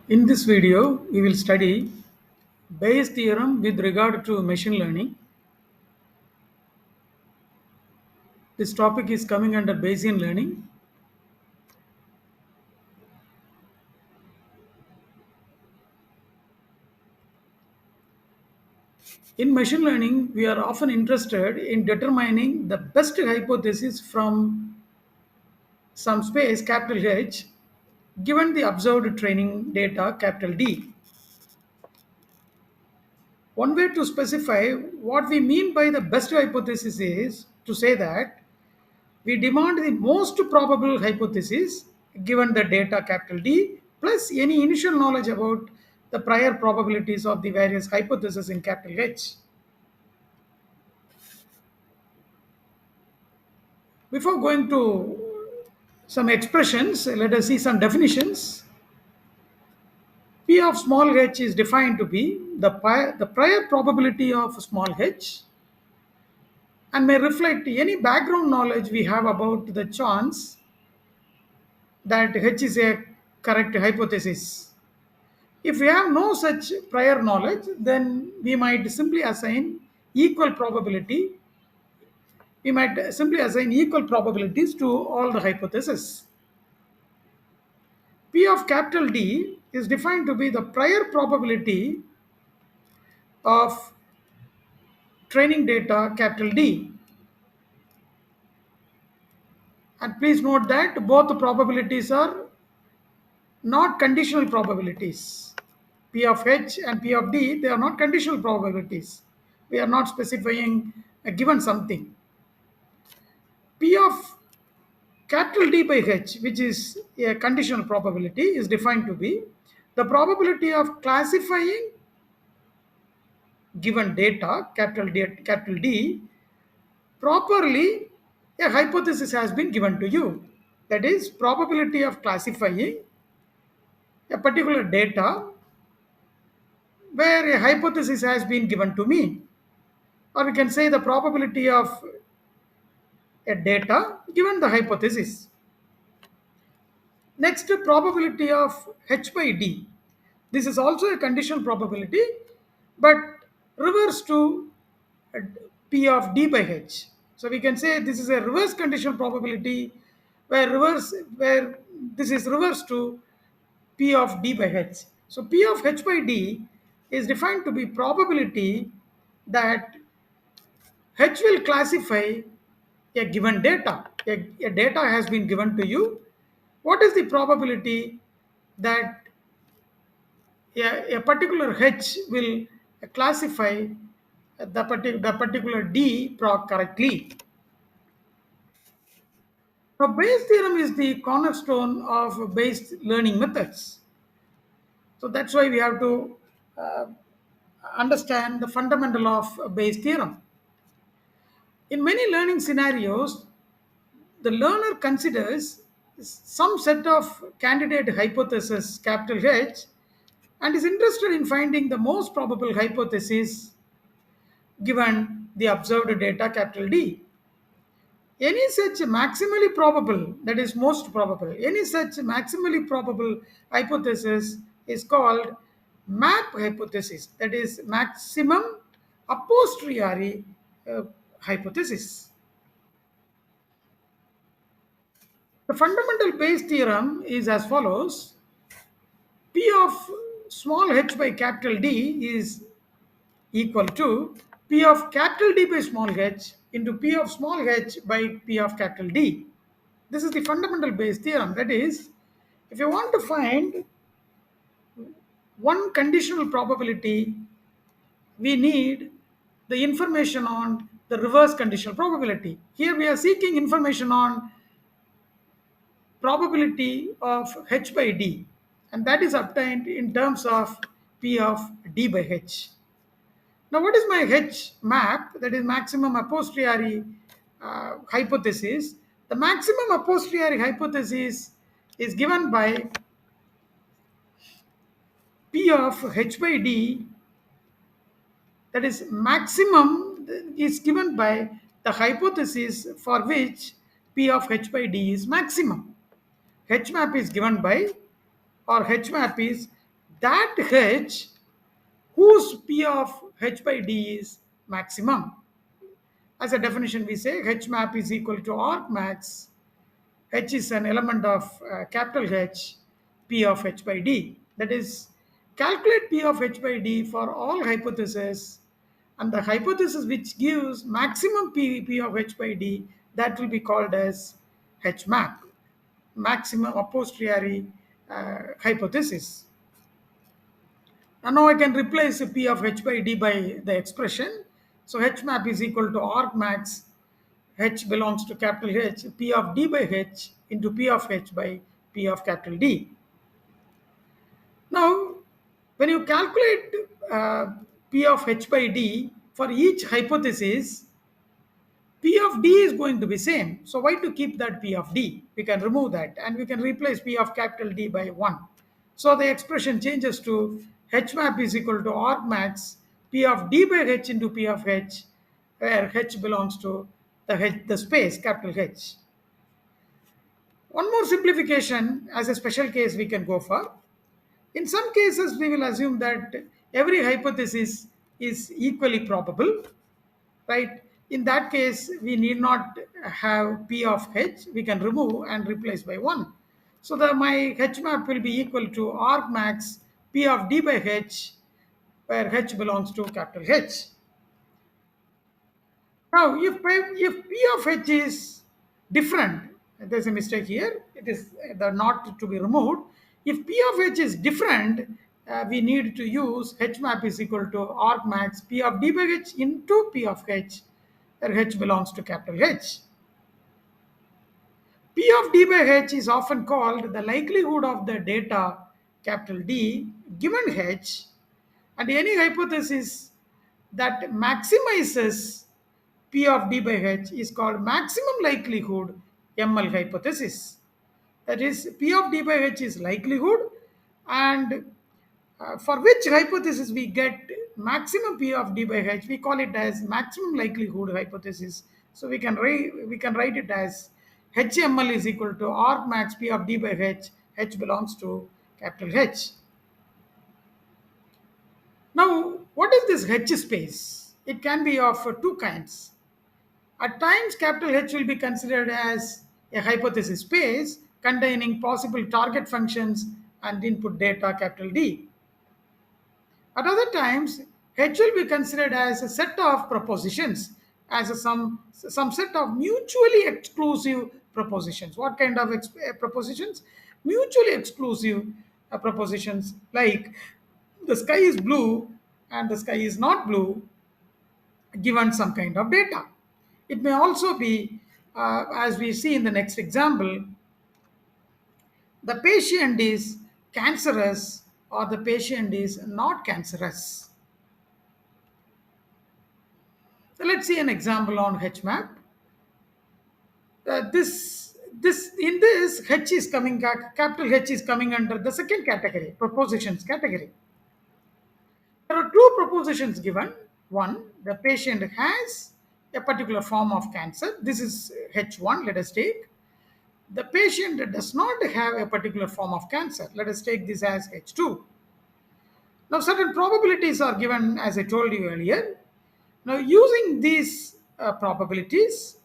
In this video, we will study Bayes' theorem with regard to machine learning. This topic is coming under Bayesian learning. In machine learning, we are often interested in determining the best hypothesis from some space capital H given the observed training data capital D. One way to specify what we mean by the best hypothesis is to say that we demand the most probable hypothesis given the data capital D plus any initial knowledge about the prior probabilities of the various hypotheses in capital H. Before going to some expressions, let us see some definitions. P of small h is defined to be the prior probability of small h and may reflect any background knowledge we have about the chance that h is a correct hypothesis. If we have no such prior knowledge, then we might simply assign equal probability. We might simply assign equal probabilities to all the hypotheses. P of capital D is defined to be the prior probability of training data capital D. And please note that both the probabilities are not conditional probabilities. P of H and P of D, they are not conditional probabilities. We are not specifying a given something. P of capital D by H, which is a conditional probability, is defined to be the probability of classifying given data, capital D, properly a hypothesis has been given to you. That is, probability of classifying a particular data where a hypothesis has been given to me. Or we can say the probability of a data given the hypothesis. Next, probability of H by D. This is also a conditional probability, but reverse to P of D by H. So we can say this is a reverse conditional probability where this is reverse to P of D by H. So P of H by D is defined to be probability that H will classify a given data. A data has been given to you. What is the probability that a particular H will classify the particular D proc correctly? Now, Bayes' theorem is the cornerstone of Bayes learning methods. So that's why we have to uh, understand the fundamental of Bayes' theorem. In many learning scenarios, the learner considers some set of candidate hypothesis, capital H, and is interested in finding the most probable hypothesis given the observed data, capital D. Any such maximally probable, that is most probable, any such maximally probable hypothesis is called map hypothesis, that is maximum a posteriori hypothesis. The fundamental Bayes theorem is as follows. P of small h by capital D is equal to P of capital D by small h into P of small h by P of capital D. This is the fundamental Bayes theorem. That is, if you want to find one conditional probability, we need the information on the reverse conditional probability. Here we are seeking information on probability of h by d, and that is obtained in terms of p of d by h. Now, what is my h map? That is maximum a posteriori hypothesis. The maximum a posteriori hypothesis is given by p of h by d, that is maximum is given by the hypothesis for which p of h by d is maximum. H map is given by, or H map is that H whose P of H by D is maximum. As a definition, we say H map is equal to arc max. H is an element of capital H, P of H by D. That is, calculate P of H by D for all hypotheses, and the hypothesis which gives maximum P of H by D, that will be called as H map, maximum a posteriori hypothesis. And now I can replace P of H by D by the expression. So H map is equal to arc max. H belongs to capital H, P of D by H into P of H by P of capital D. Now, when you calculate P of H by D for each hypothesis, P of D is going to be same. So why to keep that P of D? We can remove that and we can replace P of capital D by 1. So the expression changes to H map is equal to arc max P of D by H into P of H, where H belongs to the space capital H. One more simplification as a special case we can go for. In some cases, we will assume that every hypothesis is equally probable, right? In that case, we need not have P of H. We can remove and replace by 1. So my H map will be equal to arc max P of D by H, where H belongs to capital H. Now, if P of H is different, there's a mistake here. It is the not to be removed. If P of H is different, we need to use H map is equal to arc max P of D by H into P of H, where H belongs to capital H. P of D by H is often called the likelihood of the data capital D given H, and any hypothesis that maximizes P of D by H is called maximum likelihood ML hypothesis. That is, P of D by H is likelihood, and for which hypothesis we get maximum P of D by H, we call it as maximum likelihood hypothesis. So we can write it as HML is equal to arc max P of D by H. H belongs to capital H. Now, what is this H space? It can be of two kinds. At times, capital H will be considered as a hypothesis space containing possible target functions and input data capital D. At other times, H will be considered as a set of propositions, as some set of mutually exclusive propositions. What kind of propositions? Mutually exclusive propositions, like the sky is blue and the sky is not blue, given some kind of data. It may also be, as we see in the next example, the patient is cancerous or the patient is not cancerous. So let's see an example on H map. This in this H is coming, capital H is coming under the second category, propositions category. There are two propositions given. One, the patient has a particular form of cancer. This is H1, let us take. The patient does not have a particular form of cancer. Let us take this as H2. Now, certain probabilities are given, as I told you earlier. Now, using these probabilities,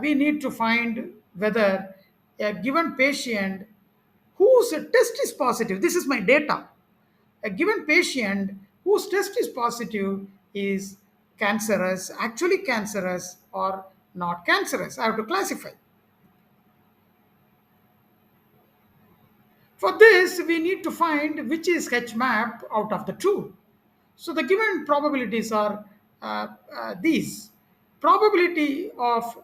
we need to find whether a given patient whose test is positive, this is my data, a given patient whose test is positive is cancerous, actually cancerous, or not cancerous. I have to classify. For this, we need to find which is H map out of the two. So the given probabilities are these. Probability of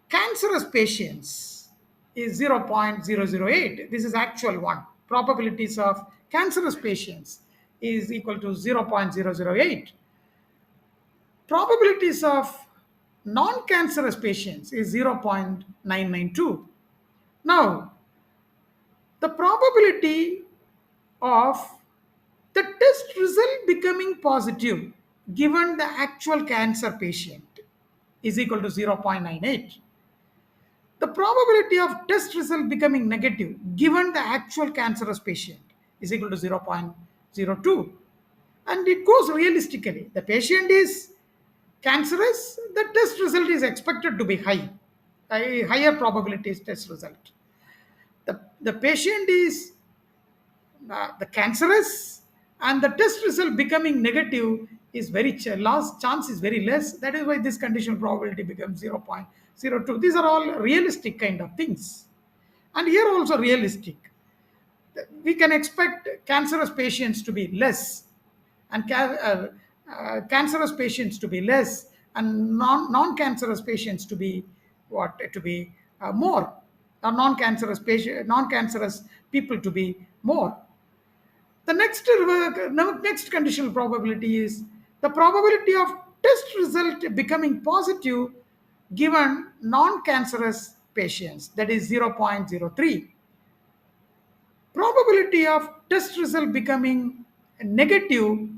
cancerous patients is 0.008. This is actual one. Probabilities of cancerous patients is equal to 0.008. Probabilities of non-cancerous patients is 0.992. Now, the probability of the test result becoming positive given the actual cancer patient is equal to 0.98. The probability of test result becoming negative given the actual cancerous patient is equal to 0.02. And it goes realistically. The patient is cancerous, the test result is expected to be high, a higher probability is test result. The patient is the cancerous and the test result becoming negative is very loss chance is very less. That is why this conditional probability becomes 0.02. These are all realistic kind of things. And here also realistic. We can expect cancerous patients to be less and cancerous patients to be less and non-cancerous patients to be what to be more, or non-cancerous people to be more. The next conditional probability is the probability of test result becoming positive given non-cancerous patients, that is 0.03. Probability of test result becoming negative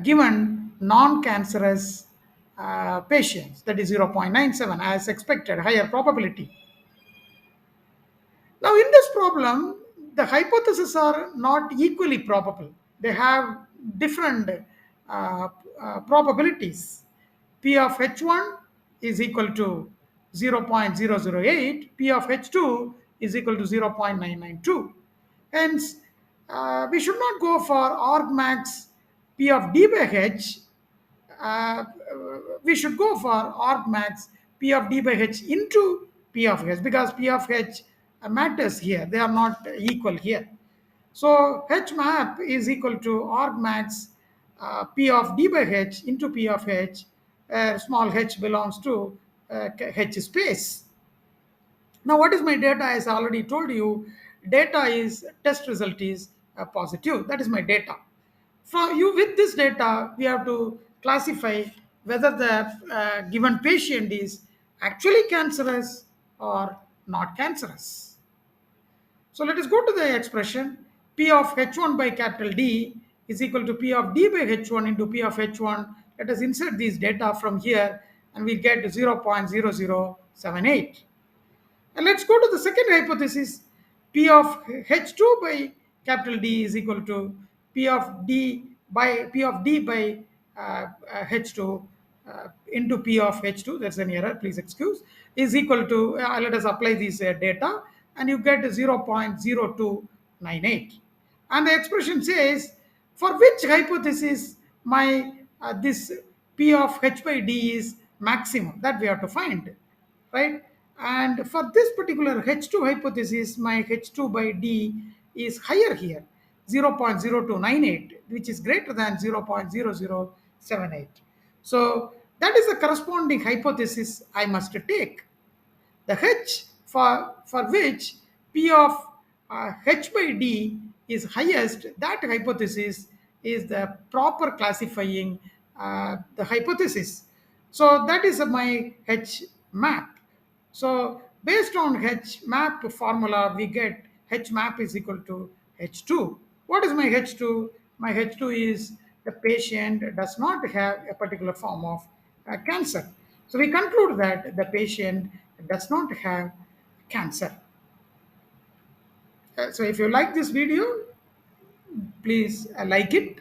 given non-cancerous patients, that is 0.97, as expected, higher probability. Now, in this problem, the hypotheses are not equally probable. They have different probabilities. P of H1 is equal to 0.008, P of H2 is equal to 0.992. Hence, we should not go for argmax P of D by H. uh, we should go for argmax P of D by H into P of H, because P of H matters here. They are not equal here. So H map is equal to argmax P of D by H into P of H. Small h belongs to H space. Now, what is my data? As I already told you, data is test result is positive. That is my data. From you, with this data, we have to classify whether the given patient is actually cancerous or not cancerous. So let us go to the expression P of H1 by capital D is equal to P of D by H1 into P of H1. Let us insert these data from here and we get 0.0078. And let's go to the second hypothesis. P of H2 by capital D is equal to P of D by H2 into P of H2. That's an error, please excuse. Is equal to, let us apply these data and you get 0.0298. And the expression says for which hypothesis my this P of H by D is maximum, that we have to find, right? And for this particular H2 hypothesis, my H2 by D is higher here, 0.0298, which is greater than 0.0078. So that is the corresponding hypothesis I must take. The H for which P of H by D is highest, that hypothesis is the proper classifying the hypothesis. So that is my H map. So based on H map formula, we get H map is equal to H2. What is my H2? My H2 is the patient does not have a particular form of cancer. So we conclude that the patient does not have cancer. So if you like this video, please like it